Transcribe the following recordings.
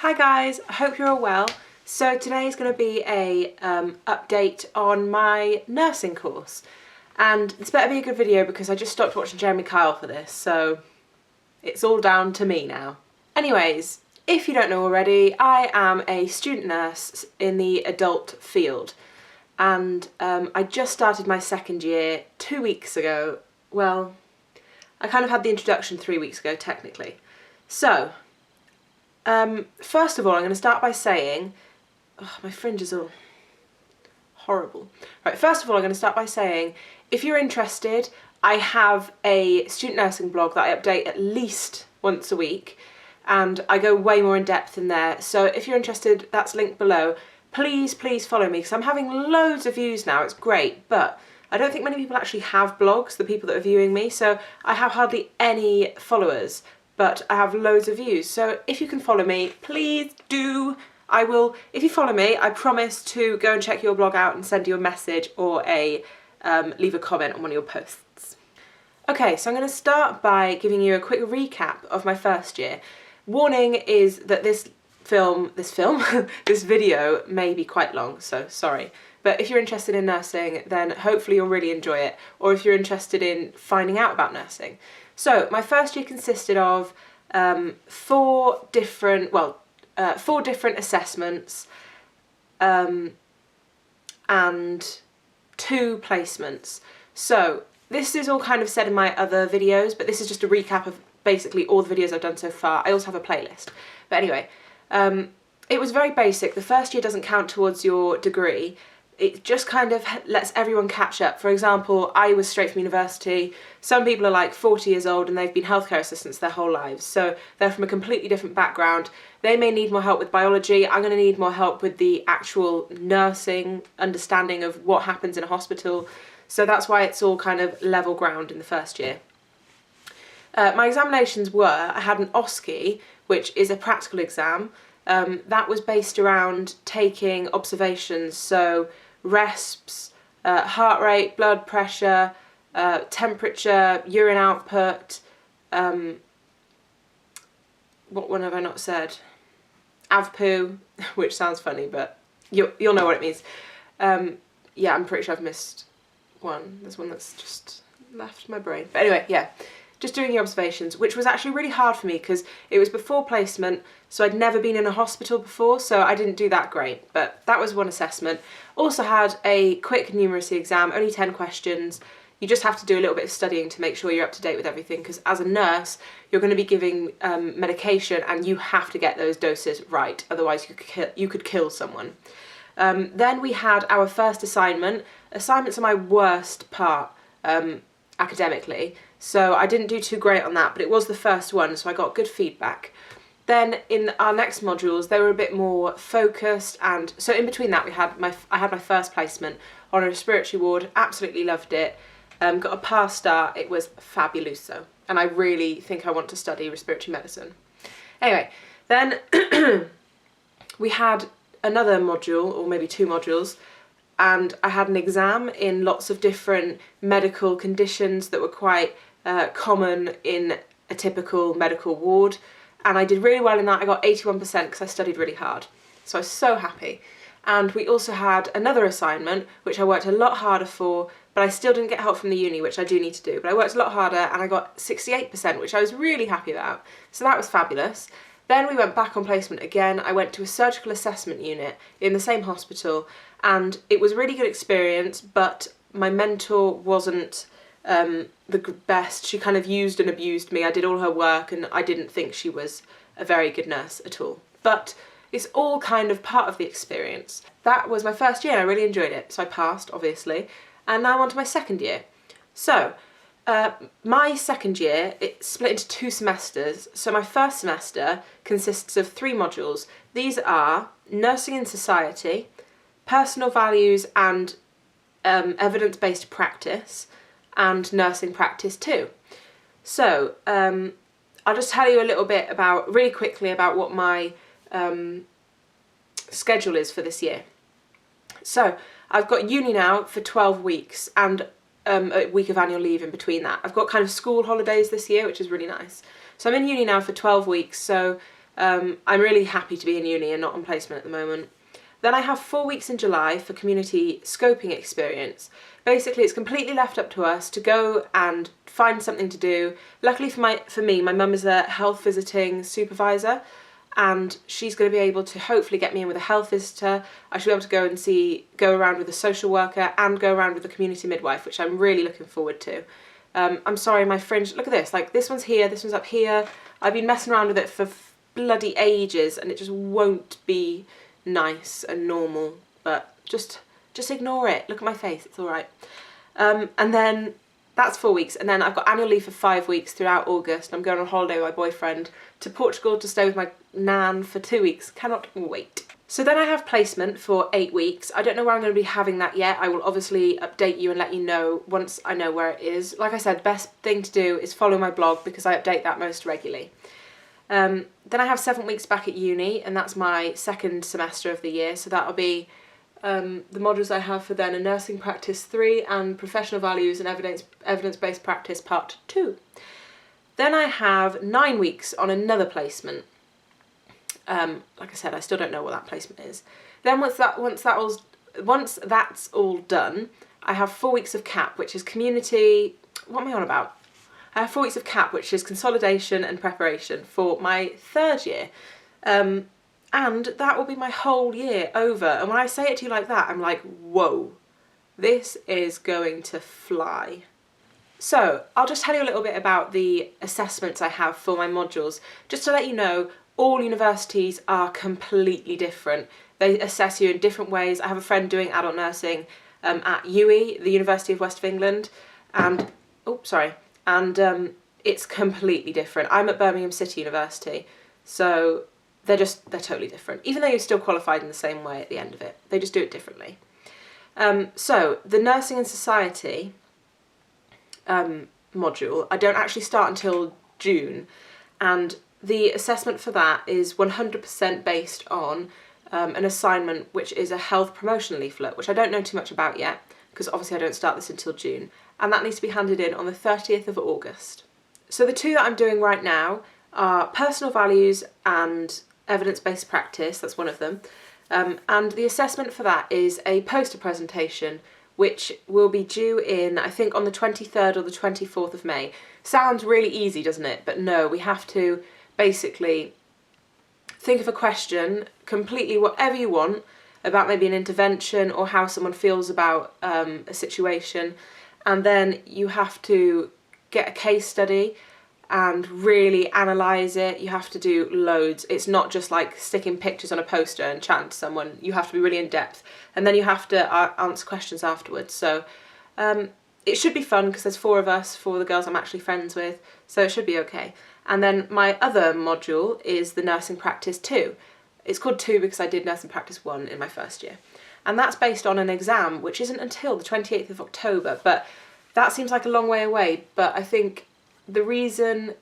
Hi guys, I hope you're all well. So today is going to be a update on my nursing course, and this better be a good video because I just stopped watching Jeremy Kyle for this, so it's all down to me now. Anyways, if you don't know already, I am a student nurse in the adult field, and I just started my second year 2 weeks ago. Well, I kind of had the introduction 3 weeks ago technically. So first of all, I'm going to start by saying, my fringe is all horrible. Right, first of all, I'm going to start by saying, if you're interested, I have a student nursing blog that I update at least once a week, and I go way more in depth in there. So if you're interested, that's linked below. Please follow me, because I'm having loads of views now. It's great, but I don't think many people actually have blogs, the people that are viewing me, so I have hardly any followers, but I have loads of views. So if you can follow me, please do. I will, if you follow me, I promise to go and check your blog out and send you a message or leave a comment on one of your posts. Okay, so I'm going to start by giving you a quick recap of my first year. Warning is that this video may be quite long, so sorry. But if you're interested in nursing, then hopefully you'll really enjoy it, or if you're interested in finding out about nursing. So my first year consisted of four different assessments and 2 placements. So this is all kind of said in my other videos, but this is just a recap of basically all the videos I've done so far. I also have a playlist. But anyway, it was very basic. The first year doesn't count towards your degree. It just kind of lets everyone catch up. For example, I was straight from university. Some people are like 40 years old and they've been healthcare assistants their whole lives, so they're from a completely different background. They may need more help with biology. I'm going to need more help with the actual nursing understanding of what happens in a hospital. So that's why it's all kind of level ground in the first year. My examinations were, I had an OSCE, which is a practical exam. That was based around taking observations, so resps, heart rate, blood pressure, temperature, urine output, what one have I not said? AVPU, which sounds funny, but you'll know what it means. Yeah, I'm pretty sure I've missed one. There's one that's just left my brain. But anyway, yeah. Just doing the observations, which was actually really hard for me because it was before placement, so I'd never been in a hospital before, so I didn't do that great, but that was one assessment. Also had a quick numeracy exam, only 10 questions. You just have to do a little bit of studying to make sure you're up to date with everything, because as a nurse, you're going to be giving medication and you have to get those doses right, otherwise you could kill someone. Then we had our first assignment. Assignments are my worst part academically, so I didn't do too great on that, but it was the first one, so I got good feedback. Then in our next modules, they were a bit more focused, and so in between that I had my first placement on a respiratory ward. Absolutely loved it. Got a pass star. It was fabuloso, and I really think I want to study respiratory medicine. Anyway, then we had another module, or maybe 2 modules, and I had an exam in lots of different medical conditions that were quite common in a typical medical ward, and I did really well in that. I got 81% because I studied really hard, so I was so happy. And we also had another assignment which I worked a lot harder for, but I still didn't get help from the uni, which I do need to do, but I worked a lot harder and I got 68%, which I was really happy about, so that was fabulous. Then we went back on placement again. I went to a surgical assessment unit in the same hospital, and it was a really good experience, but my mentor wasn't the best. She kind of used and abused me. I did all her work and I didn't think she was a very good nurse at all. But it's all kind of part of the experience. That was my first year and I really enjoyed it, so I passed, obviously, and now I'm on to my second year. So my second year, it split into 2 semesters. So my first semester consists of 3 modules. These are Nursing in Society, Personal Values and Evidence-Based Practice, and Nursing Practice 2. So I'll just tell you a little bit really quickly about what my schedule is for this year. So I've got uni now for 12 weeks and a week of annual leave in between that. I've got kind of school holidays this year, which is really nice. So I'm in uni now for 12 weeks, so I'm really happy to be in uni and not on placement at the moment. Then I have 4 weeks in July for community scoping experience. Basically, it's completely left up to us to go and find something to do. Luckily for me, my mum is a health visiting supervisor, and she's going to be able to hopefully get me in with a health visitor. I should be able to go around with a social worker and go around with a community midwife, which I'm really looking forward to. I'm sorry, my fringe, look at this, like this one's here, this one's up here. I've been messing around with it for bloody ages and it just won't be nice and normal, but just ignore it. Look at my face, it's all right. And then that's 4 weeks, and then I've got annual leave for 5 weeks throughout August. I'm going on holiday with my boyfriend to Portugal to stay with my nan for 2 weeks. Cannot wait. So then I have placement for 8 weeks. I don't know where I'm going to be having that yet. I will obviously update you and let you know once I know where it is. Like I said, best thing to do is follow my blog because I update that most regularly. Then I have 7 weeks back at uni, and that's my second semester of the year, so that'll be the modules I have for then are Nursing Practice 3 and Professional Values and Evidence-Based Practice Part 2. Then I have 9 weeks on another placement. Like I said, I still don't know what that placement is. Then once that's all done, I have 4 weeks of CAP, which is community... What am I on about? I have 4 weeks of CAP, which is consolidation and preparation for my third year. And that will be my whole year over. And when I say it to you like that, I'm like, whoa, this is going to fly. So I'll just tell you a little bit about the assessments I have for my modules. Just to let you know, all universities are completely different. They assess you in different ways. I have a friend doing adult nursing at UWE, the University of West of England, and, it's completely different. I'm at Birmingham City University, so they're totally different. Even though you're still qualified in the same way at the end of it, they just do it differently. So the Nursing and Society module, I don't actually start until June, and the assessment for that is 100% based on an assignment which is a health promotion leaflet, which I don't know too much about yet, because obviously I don't start this until June, and that needs to be handed in on the 30th of August. So the two that I'm doing right now are Personal Values and Evidence-Based Practice, that's one of them, and the assessment for that is a poster presentation which will be due in, I think, on the 23rd or the 24th of May. Sounds really easy, doesn't it? But no, we have to basically think of a question, completely whatever you want, about maybe an intervention or how someone feels about a situation, and then you have to get a case study and really analyse it. You have to do loads. It's not just like sticking pictures on a poster and chatting to someone. You have to be really in depth, and then you have to answer questions afterwards. So it should be fun because there's 4 of us, 4 of the girls I'm actually friends with, so it should be okay. And then my other module is the Nursing Practice 2. It's called 2 because I did Nursing Practice 1 in my first year. And that's based on an exam which isn't until the 28th of October, but that seems like a long way away. But I think the reason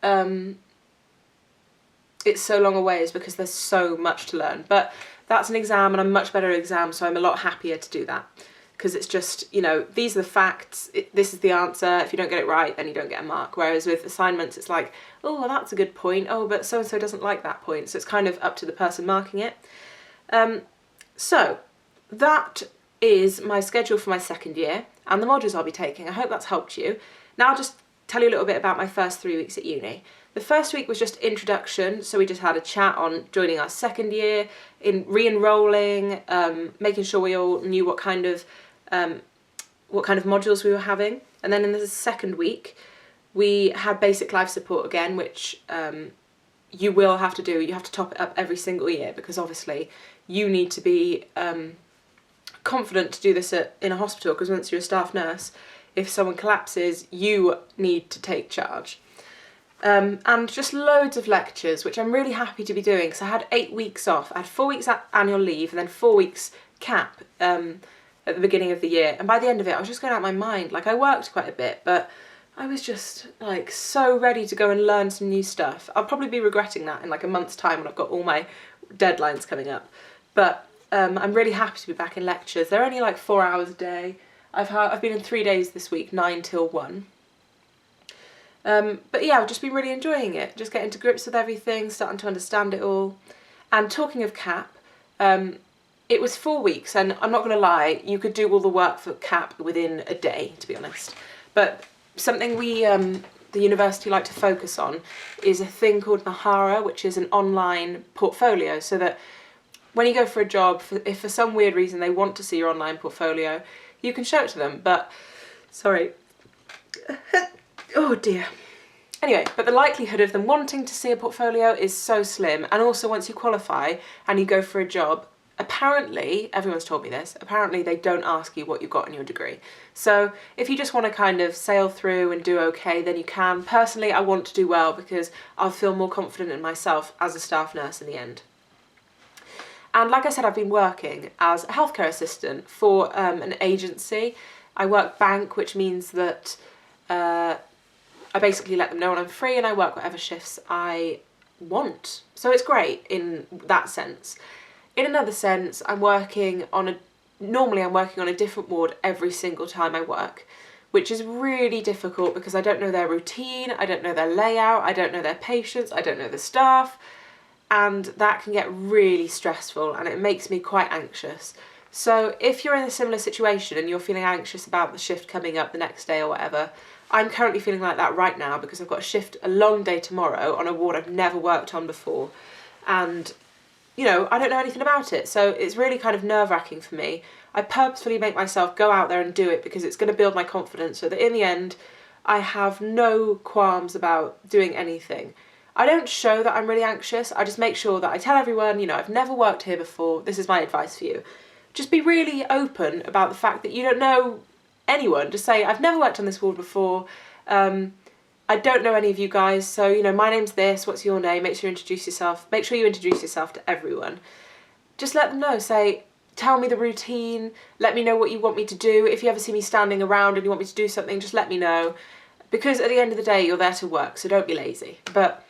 it's so long away is because there's so much to learn. But that's an exam, and I'm much better at exams, so I'm a lot happier to do that. Because it's just, you know, these are the facts, this is the answer, if you don't get it right, then you don't get a mark. Whereas with assignments, it's like, oh, well, that's a good point, oh, but so-and-so doesn't like that point. So it's kind of up to the person marking it. So that is my schedule for my second year, and the modules I'll be taking. I hope that's helped you. Now I'll just tell you a little bit about my first 3 weeks at uni. The first week was just introduction, so we just had a chat on joining our second year, in re-enrolling, making sure we all knew what kind of modules we were having. And then in the second week, we had basic life support again, which you will have to do. You have to top it up every single year because obviously you need to be confident to do this in a hospital, because once you're a staff nurse, if someone collapses, you need to take charge. And just loads of lectures, which I'm really happy to be doing, because I had 8 weeks off. I had 4 weeks annual leave and then 4 weeks cap at the beginning of the year. And by the end of it, I was just going out of my mind. Like, I worked quite a bit, but I was just like so ready to go and learn some new stuff. I'll probably be regretting that in like a month's time when I've got all my deadlines coming up. But I'm really happy to be back in lectures. They're only like 4 hours a day. I've been in 3 days this week, 9 till 1. But yeah, I've just been really enjoying it, just getting to grips with everything, starting to understand it all. And talking of CAP, it was 4 weeks, and I'm not going to lie, you could do all the work for CAP within a day, to be honest. But something we, the university, like to focus on is a thing called Mahara, which is an online portfolio, so that when you go for a job, if for some weird reason they want to see your online portfolio, you can show it to them. But, sorry. Oh dear. Anyway, but the likelihood of them wanting to see a portfolio is so slim. And also once you qualify and you go for a job, apparently, everyone's told me this, apparently they don't ask you what you got in your degree. So if you just want to kind of sail through and do okay, then you can. Personally, I want to do well because I'll feel more confident in myself as a staff nurse in the end. And like I said, I've been working as a healthcare assistant for an agency. I work bank, which means that I basically let them know when I'm free and I work whatever shifts I want. So it's great in that sense. In another sense, normally I'm working on a different ward every single time I work, which is really difficult because I don't know their routine, I don't know their layout, I don't know their patients, I don't know the staff, and that can get really stressful and it makes me quite anxious. So if you're in a similar situation and you're feeling anxious about the shift coming up the next day or whatever, I'm currently feeling like that right now because I've got a long day tomorrow on a ward I've never worked on before, and you know, I don't know anything about it, so it's really kind of nerve-wracking for me. I purposefully make myself go out there and do it because it's going to build my confidence so that in the end I have no qualms about doing anything. I don't show that I'm really anxious, I just make sure that I tell everyone, you know, I've never worked here before, this is my advice for you. Just be really open about the fact that you don't know anyone. Just say, I've never worked on this ward before, I don't know any of you guys, so, you know, my name's this, what's your name, make sure you introduce yourself to everyone. Just let them know, say, tell me the routine, let me know what you want me to do, if you ever see me standing around and you want me to do something, just let me know, because at the end of the day, you're there to work, so don't be lazy. But,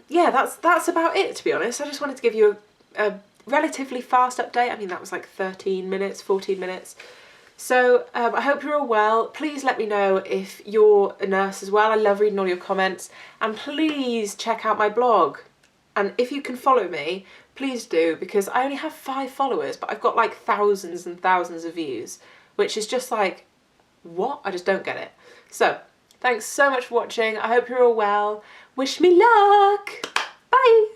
yeah, that's about it, to be honest. I just wanted to give you a relatively fast update. I mean, that was like 13 minutes, 14 minutes. So I hope you're all well. Please let me know if you're a nurse as well. I love reading all your comments. And please check out my blog. And if you can follow me, please do, because I only have 5 followers, but I've got like thousands and thousands of views, which is just like, what? I just don't get it. So thanks so much for watching. I hope you're all well. Wish me luck. Bye.